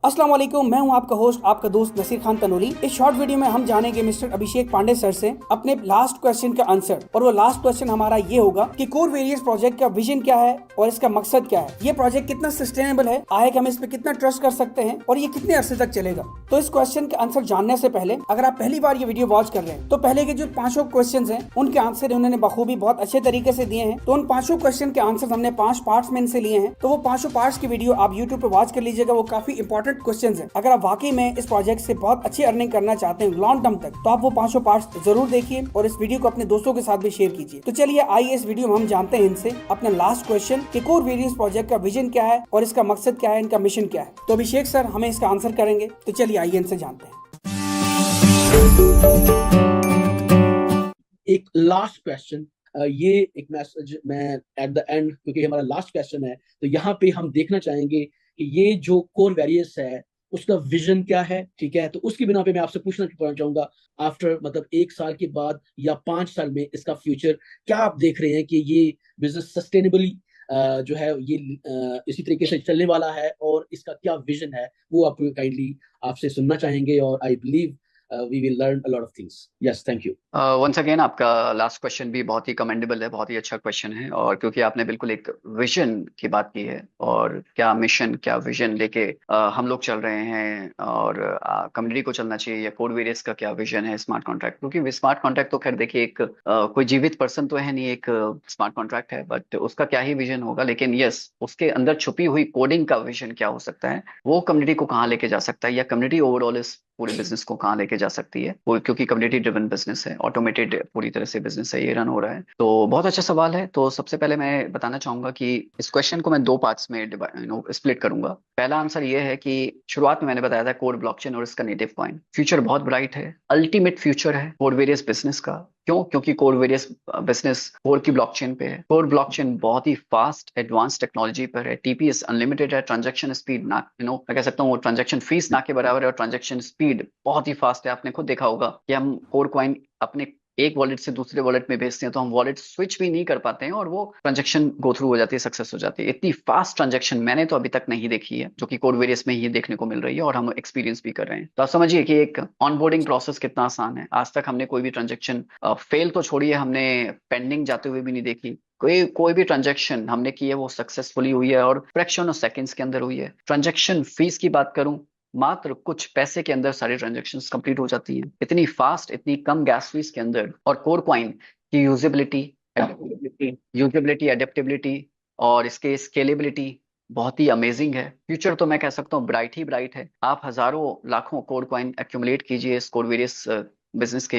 अस्सलाम वालेकुम, मैं हूं आपका होस्ट, आपका दोस्त नसीर खान तनोली। इस शॉर्ट वीडियो में हम जानेंगे मिस्टर अभिषेक पांडे सर से अपने लास्ट क्वेश्चन का आंसर। और वो लास्ट क्वेश्चन हमारा ये होगा कि कोर वेरियस प्रोजेक्ट का विजन क्या है और इसका मकसद क्या है, ये प्रोजेक्ट कितना सस्टेनेबल है, आगे हम इस पे कितना ट्रस्ट कर सकते हैं और ये कितने अरसे तक चलेगा। तो इस क्वेश्चन का आंसर जानने से पहले, अगर आप पहली बार ये वीडियो वॉच कर रहे हैं तो पहले के जो 5 क्वेश्चन हैं उनके आंसर उन्होंने बखूबी बहुत अच्छे तरीके से दिए हैं। तो उन 5 क्वेश्चन के आंसर हमने 5 पार्ट्स में इनसे लिए हैं। तो वो 5 पार्ट्स की वीडियो आप यूट्यूब पे वॉच कर लीजिएगा, वो काफी इंपॉर्टेंट क्वेश्चन है। अगर आप वाकई में इस प्रोजेक्ट से बहुत अच्छी अर्निंग करना चाहते हैं लॉन्ग टर्म तक, तो आप वो 5 पार्ट्स जरूर देखिए और इस वीडियो को अपने दोस्तों के साथ भी शेयर कीजिए। तो चलिए आइए इस वीडियो में हम जानते हैं इनसे अपना लास्ट क्वेश्चन कि कोर वेरियस प्रोजेक्ट का विजन क्या है और इसका मकसद क्या है, इनका मिशन क्या है। तो अभिषेक सर हमें इसका आंसर करेंगे, तो चलिए आइए इनसे जानते हैं। एक लास्ट क्वेश्चन, ये एक मैसेज मैं एट द एंड, क्योंकि हमारा लास्ट क्वेश्चन है, तो यहाँ पे हम देखना चाहेंगे कि ये जो कोर वेरियस है उसका विजन क्या है। ठीक है, तो उसकी बिना पे मैं आपसे पूछना चाहूंगा, आफ्टर मतलब 1 साल के बाद या 5 साल में इसका फ्यूचर क्या आप देख रहे हैं कि ये बिजनेस सस्टेनेबली जो है ये इसी तरीके से चलने वाला है, और इसका क्या विजन है वो आप काइंडली आपसे सुनना चाहेंगे। और I believe we will learn a lot of things. Yes, thank you. Once again आपका लास्ट क्वेश्चन भी बहुत ही कमेंडेबल है, बहुत ही अच्छा क्वेश्चन है। और क्योंकि आपने बिल्कुल एक विजन की बात की है और क्या मिशन क्या विजन लेके हम लोग चल रहे हैं और कम्युनिटी को चलना चाहिए, या कोड वेरियस का क्या विजन है स्मार्ट कॉन्ट्रैक्ट। क्योंकि स्मार्ट कॉन्ट्रैक्ट तो खैर देखिए एक कोई जीवित पर्सन तो है नहीं, एक स्मार्ट कॉन्ट्रैक्ट है, बट उसका क्या ही विजन होगा। लेकिन यस, उसके अंदर छुपी हुई कोडिंग का विजन क्या हो सकता है, वो कम्युनिटी को कहाँ लेके जा सकता है, या कम्युनिटी ओवरऑल इस पूरे बिजनेस को कहाँ लेके जा सकती है, क्योंकि कम्युनिटी ड्रिवन बिजनेस है, ऑटोमेटेड पूरी तरह से बिजनेस है, ये रन हो रहा है। तो बहुत अच्छा सवाल है। तो सबसे पहले मैं बताना चाहूंगा कि इस क्वेश्चन को मैं 2 पार्ट्स में स्प्लिट करूंगा। पहला आंसर ये है कि शुरुआत में मैंने बताया था कोर ब्लॉकचेन और इसका नेटिव कॉइन फ्यूचर बहुत ब्राइट है, अल्टीमेट फ्यूचर है कोर वेरियस बिजनेस का। क्यों? क्योंकि कोर वेरियस बिजनेस कोर की ब्लॉकचेन पे है। कोर ब्लॉकचेन बहुत ही फास्ट एडवांस टेक्नोलॉजी पर है, टीपीएस अनलिमिटेड है, ट्रांजैक्शन स्पीड ना मैं कह सकता हूँ वो ट्रांजैक्शन फीस ना के बराबर है, और ट्रांजैक्शन स्पीड बहुत ही फास्ट है। आपने खुद देखा होगा कि हम कोर कॉइन अपने एक वॉलेट से दूसरे वॉलेट में भेजते हैं तो हम वॉलेट स्विच भी नहीं कर पाते हैं और वो ट्रांजैक्शन गो थ्रू हो जाती है, सक्सेस हो जाती है। इतनी फास्ट ट्रांजैक्शन मैंने तो अभी तक नहीं देखी है, जो कि कोड वेरियस में ही देखने को मिल रही है और हम एक्सपीरियंस भी कर रहे हैं। तो आप समझिए कि एक ऑनबोर्डिंग प्रोसेस कितना आसान है। आज तक हमने कोई भी ट्रांजैक्शन फेल तो छोड़िए, हमने पेंडिंग जाते हुए भी नहीं देखी। कोई भी ट्रांजैक्शन हमने की है वो सक्सेसफुली हुई है और फ्रैक्शन ऑफ सेकंड्स के अंदर हुई है। ट्रांजैक्शन फीस की बात करूं, मात्र कुछ पैसे के अंदर सारी ट्रांजैक्शंस कंप्लीट हो जाती हैं, इतनी फास्ट, इतनी कम गैस फीस के अंदर। और कोर कॉइन की यूजेबिलिटी एडेप्टेबिलिटी और इसके स्केलेबिलिटी बहुत ही अमेजिंग है। फ्यूचर तो मैं कह सकता हूँ ब्राइट ही ब्राइट है। आप हजारों लाखों कोर कॉइन एक्यूमुलेट कीजिए इस कोर वेरियस बिजनेस के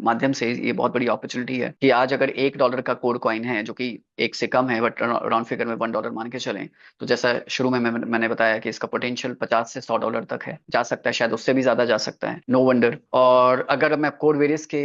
माध्यम से। ये बहुत बड़ी अपॉर्चुनिटी है कि आज अगर $1 का कोर कॉइन है, जो कि 1 से कम है, बट राउंड फिगर में $1 मान के चलें, तो जैसा शुरू में मैंने बताया कि इसका पोटेंशियल 50 से $100 तक है, जा सकता है, शायद उससे भी ज्यादा जा सकता है, नो वंडर। और अगर मैं कोर वेरियस के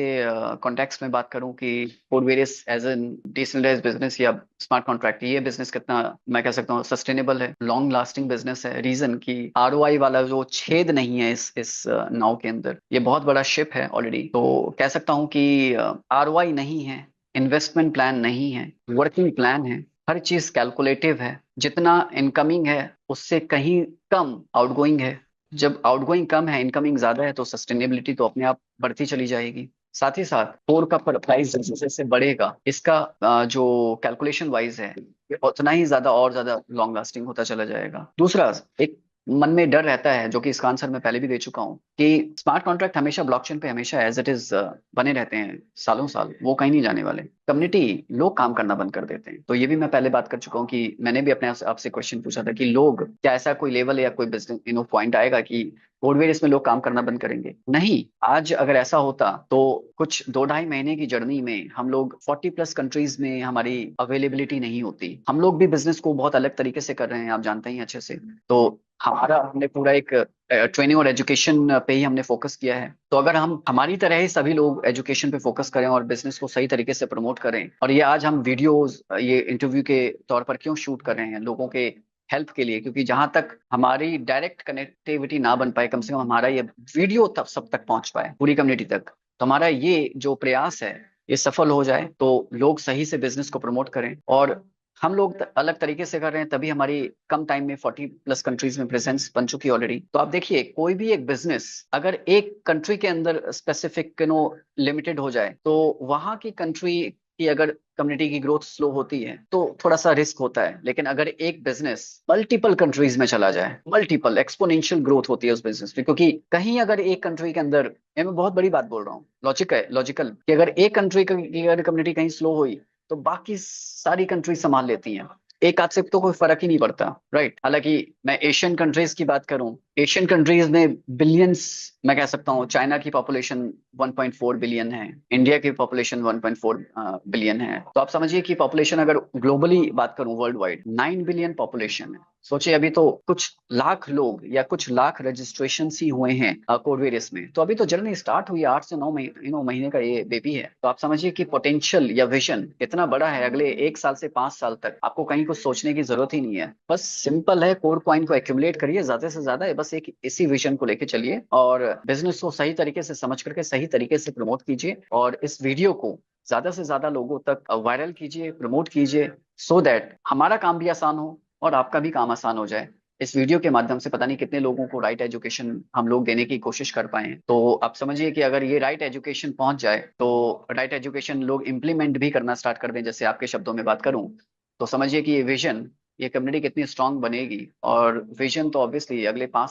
कॉन्टेक्स्ट में बात करूं कि core various as an decentralized business या स्मार्ट कॉन्ट्रैक्ट, ये बिजनेस कितना, मैं कह सकता हूँ सस्टेनेबल है, लॉन्ग लास्टिंग बिजनेस है। रीजन की आरओआई वाला जो छेद नहीं है इस नाव के अंदर, ये बहुत बड़ा शिप है ऑलरेडी। तो कह सकता हूँ कि आरओआई नहीं है, इन्वेस्टमेंट प्लान नहीं है, वर्किंग प्लान है, हर चीज कैलकुलेटिव है। जितना इनकमिंग है उससे कहीं कम आउटगोइंग है। जब आउटगोइंग कम है, इनकमिंग ज्यादा है, तो सस्टेनेबिलिटी तो अपने आप बढ़ती चली जाएगी। साथ ही साथ कोर का प्राइस जैसे जैसे बढ़ेगा, इसका जो कैलकुलेशन वाइज है, ये उतना ही ज्यादा और ज्यादा लॉन्ग लास्टिंग होता चला जाएगा। दूसरा, एक मन में डर रहता है, जो कि इसका आंसर मैं पहले भी दे चुका हूँ, कि स्मार्ट कॉन्ट्रैक्ट हमेशा ब्लॉकचेन पे हमेशा एज इट इज बने रहते हैं सालों साल, वो कहीं नहीं जाने वाले। कम्युनिटी लोग काम करना बंद कर देते हैं। तो ये भी मैं पहले बात कर चुका हूँ कि मैंने भी अपने आपसे क्वेश्चन पूछा था कि लोग, क्या ऐसा कोई लेवल या कोई बिजनेस पॉइंट आएगा कि कोडवेरियस में लोग काम करना बंद करेंगे? नहीं। आज अगर ऐसा होता तो कुछ 2-2.5 महीने की जर्नी में हम लोग 40+ कंट्रीज में हमारी अवेलेबिलिटी नहीं होती। हम लोग भी बिजनेस को बहुत अलग तरीके से कर रहे हैं, आप जानते ही अच्छे से। तो हमने पूरा एक ट्रेनिंग और एजुकेशन पे ही हमने फोकस किया है। तो अगर हम हमारी तरह ही सभी लोग एजुकेशन पे फोकस करें और बिजनेस को सही तरीके से प्रमोट करें, और ये आज हम वीडियोस, ये इंटरव्यू के तौर पर क्यों शूट कर रहे हैं, लोगों के हेल्प के लिए, क्योंकि जहां तक हमारी डायरेक्ट कनेक्टिविटी ना बन पाए, कम से कम हमारा ये वीडियो तब सब तक पहुंच पाए, पूरी कम्युनिटी तक। तो हमारा ये जो प्रयास है ये सफल हो जाए, तो लोग सही से बिजनेस को प्रमोट करें। और हम लोग अलग तरीके से कर रहे हैं, तभी हमारी कम टाइम में 40+ कंट्रीज में प्रेजेंस बन चुकी है ऑलरेडी। तो आप देखिए, कोई भी एक बिजनेस अगर एक कंट्री के अंदर स्पेसिफिक लिमिटेड हो जाए, तो वहां की कंट्री की अगर कम्युनिटी की ग्रोथ स्लो होती है तो थोड़ा सा रिस्क होता है। लेकिन अगर एक बिजनेस मल्टीपल कंट्रीज में चला जाए, मल्टीपल एक्सपोनेंशियल ग्रोथ होती है उस बिजनेस में। क्योंकि कहीं अगर एक कंट्री के अंदर, ये मैं बहुत बड़ी बात बोल रहा हूँ, लॉजिकल कि अगर एक कंट्री की अगर कम्युनिटी कहीं स्लो हुई तो बाकी सारी कंट्री संभाल लेती हैं, एक आध से तो कोई फर्क ही नहीं पड़ता, राइट। हालांकि मैं एशियन कंट्रीज की बात करूं, एशियन कंट्रीज में बिलियंस, मैं कह सकता हूं चाइना की पॉपुलेशन 1.4 बिलियन है, इंडिया की पॉपुलेशन 1.4 बिलियन है। तो आप समझिए कि पॉपुलेशन अगर ग्लोबली बात करूं वर्ल्ड वाइड 9 बिलियन पॉपुलेशन है। सोचिए, अभी तो कुछ लाख लोग या कुछ लाख रजिस्ट्रेशन ही हुए हैं कोडवेरियस में। तो अभी तो जर्नी स्टार्ट हुई, 8 से 9 महीने का ये बेबी है। तो आप समझिए कि पोटेंशियल या विजन इतना बड़ा है, अगले 1 साल से 5 साल तक आपको कहीं कुछ सोचने की जरूरत ही नहीं है। बस सिंपल है, कोड कॉइन को एक्यूमुलेट करिए ज्यादा से ज्यादा, बस एक इसी विजन को लेके चलिए और बिजनेस को सही तरीके से समझ करके सही तरीके से प्रमोट कीजिए और इस वीडियो को ज्यादा से ज्यादा लोगों तक वायरल कीजिए, प्रमोट कीजिए, सो दैट हमारा काम भी आसान हो और आपका भी काम आसान हो जाए। इस वीडियो के माध्यम से पता नहीं कितने लोगों को राइट एजुकेशन हम लोग देने की कोशिश कर पाए। तो आप समझिए कि अगर ये राइट एजुकेशन पहुंच जाए तो राइट एजुकेशन लोग इम्प्लीमेंट भी करना स्टार्ट कर दें। जैसे आपके शब्दों में बात करूं तो समझिए कि ये विजन, ये कम्युनिटी कितनी स्ट्रांग बनेगी। और विजन तो ऑब्वियसली अगले 5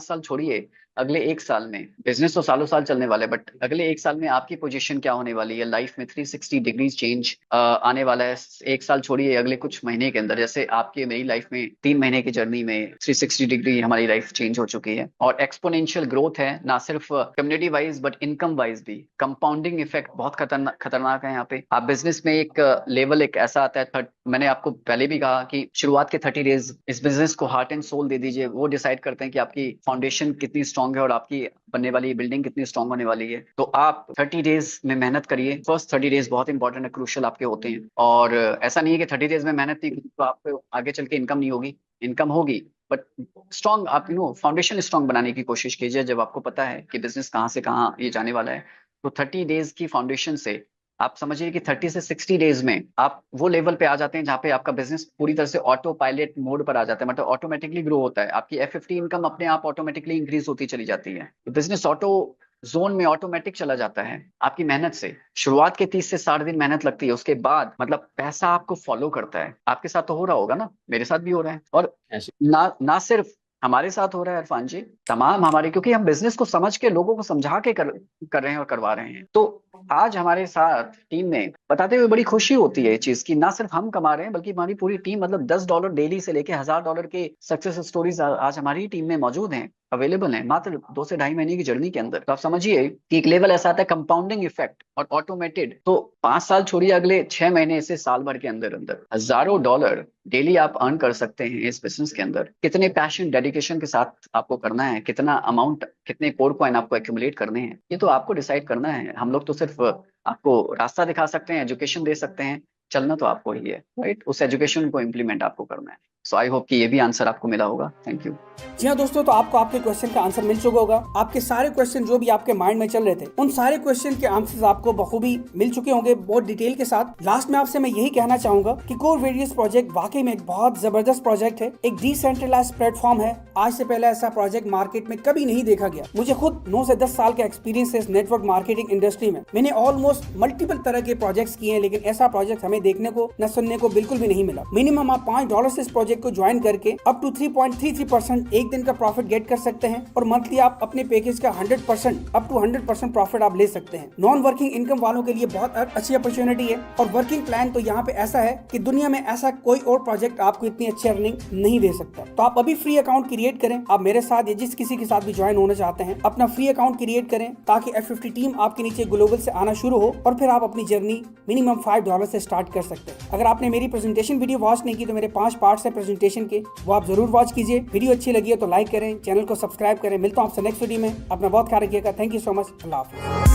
साल छोड़िए, अगले 1 साल में, बिजनेस तो सालों साल चलने वाला है, बट अगले 1 साल में आपकी पोजीशन क्या होने वाली है लाइफ में, 360 डिग्रीज चेंज आने वाला है। 1 साल छोड़िए, अगले कुछ महीने के अंदर, जैसे आपकी मेरी लाइफ में 3 महीने की जर्नी में 360 डिग्री हमारी लाइफ चेंज हो चुकी है। और एक्सपोनेंशियल ग्रोथ है, ना सिर्फ community wise but income wise भी। कंपाउंडिंग इफेक्ट बहुत खतरनाक है यहाँ पे। आप बिजनेस में एक लेवल एक ऐसा आता है, मैंने आपको पहले भी कहा कि शुरुआत के 30 डेज इस बिजनेस को हार्ट एंड सोल दे दीजिए, वो डिसाइड करते हैं कि आपकी फाउंडेशन कितनी स्ट्रांग है और आपकी बनने वाली बिल्डिंग कितनी स्ट्रांग होने वाली है। तो आप 30 डेज में मेहनत करिए। फर्स्ट 30 डेज बहुत इंपॉर्टेंट है, क्रूशियल आपके होते हैं। और ऐसा नहीं है कि 30 डेज में मेहनत नहीं की तो आपको आगे चल के इनकम नहीं होगी, इनकम होगी, बट स्ट्रांग आप फाउंडेशन स्ट्रांग बनाने की कोशिश कीजिए। जब आपको पता है कि बिजनेस कहाँ से कहाँ ये जाने वाला है, तो 30 डेज की फाउंडेशन से आप समझिए कि 30 से 60 डेज में आप वो लेवल पे आ जाते हैं जहाँ पे आपका बिजनेस पूरी तरह से ऑटो पायलट मोड पर आ जाता है, मतलब ऑटोमेटिकली ग्रो होता है। आपकी FFT इनकम अपने आप ऑटोमेटिकली इंक्रीज होती चली जाती है। तो बिजनेस ऑटो जोन में ऑटोमेटिक चला जाता है आपकी मेहनत से। शुरुआत के 30 से 60 दिन मेहनत लगती है, उसके बाद मतलब पैसा आपको फॉलो करता है। आपके साथ तो हो रहा होगा ना, मेरे साथ भी हो रहा है। और ना सिर्फ हमारे साथ हो रहा है इरफान जी, तमाम हमारे, क्योंकि हम बिजनेस को समझ के लोगों को समझा के कर रहे हैं और करवा रहे हैं। तो आज हमारे साथ टीम में बताते हुए बड़ी खुशी होती है ये चीज की ना सिर्फ हम कमा रहे हैं बल्कि हमारी पूरी टीम, मतलब $10 डेली से लेके $1000 के सक्सेस स्टोरीज आज हमारी टीम में मौजूद हैं, अवेलेबल है मात्र 2 से 2.5 महीने की जर्नी के अंदर। तो आप समझिए कि एक लेवल ऐसा आता है कंपाउंडिंग इफेक्ट और ऑटोमेटेड। तो 5 साल छोड़िए, अगले 6 महीने से साल भर के अंदर अंदर हजारों डॉलर डेली आप अर्न कर सकते हैं इस बिजनेस के अंदर। कितने पैशन डेडिकेशन के साथ आपको करना है, कितना अमाउंट, कितने कोर कॉइन आपको एक्यूमुलेट करने हैं, ये तो आपको डिसाइड करना है। हम लोग तो सिर्फ आपको रास्ता दिखा सकते हैं, एजुकेशन दे सकते हैं, चलना तो आपको ही है, राइट। उस एजुकेशन को इम्प्लीमेंट आपको करना है। सो आई होप कि ये भी आंसर आपको मिला होगा। Thank you. जी हाँ दोस्तों, तो आपको आपके क्वेश्चन का आंसर मिल चुका होगा। आपके सारे क्वेश्चन जो भी आपके माइंड में चल रहे थे, उन सारे क्वेश्चन के आंसर्स आपको बखूबी मिल चुके होंगे बहुत डिटेल के साथ। लास्ट में आपसे मैं यही कहना चाहूंगा कि कोरवेरियस प्रोजेक्ट वाकई में एक बहुत जबरदस्त प्रोजेक्ट है, एक डिसेंट्रलाइज्ड प्लेटफॉर्म है। आज से पहले ऐसा प्रोजेक्ट मार्केट में कभी नहीं देखा गया। मुझे खुद 9 से 10 साल का एक्सपीरियंस है इस नेटवर्क मार्केटिंग इंडस्ट्री में। मैंने ऑलमोस्ट मल्टीपल तरह के प्रोजेक्ट्स किए हैं, लेकिन ऐसा प्रोजेक्ट हमें देखने को न सुनने को बिल्कुल भी नहीं मिला। मिनिमम आप $5 से इस प्रोजेक्ट को ज्वाइन करके अप टू 3.33% एक दिन का प्रॉफिट गेट कर सकते हैं और मंथली आप अपने पैकेज का 100% अप टू 100% प्रॉफिट आप ले सकते हैं। नॉन वर्किंग इनकम वालों के लिए बहुत अच्छी अपॉर्चुनिटी है। और वर्किंग प्लान तो यहाँ पे ऐसा है कि दुनिया में ऐसा कोई और प्रोजेक्ट आपको इतनी अच्छी अर्निंग नहीं दे सकता। तो आप अभी फ्री अकाउंट क्रिएट करें। आप मेरे साथ या जिस किसी के साथ भी ज्वाइन होना चाहते हैं, अपना फ्री अकाउंट क्रिएट करें ताकि F50 टीम आपके नीचे ग्लोबल से आना शुरू हो और फिर आप अपनी जर्नी मिनिमम $5 से स्टार्ट कर सकते हैं। अगर आपने मेरी प्रेजेंटेशन वीडियो वॉच नहीं की तो मेरे 5 पार्ट्स है प्रेजेंटेशन के, वो आप जरूर वॉच कीजिए। वीडियो अच्छी लगी है तो लाइक करें, चैनल को सब्सक्राइब करें। मिलता हूं आपसे नेक्स्ट वीडियो में। अपना बहुत ख्याल रखिएगा। Thank you so much. अल्लाह हाफिज़।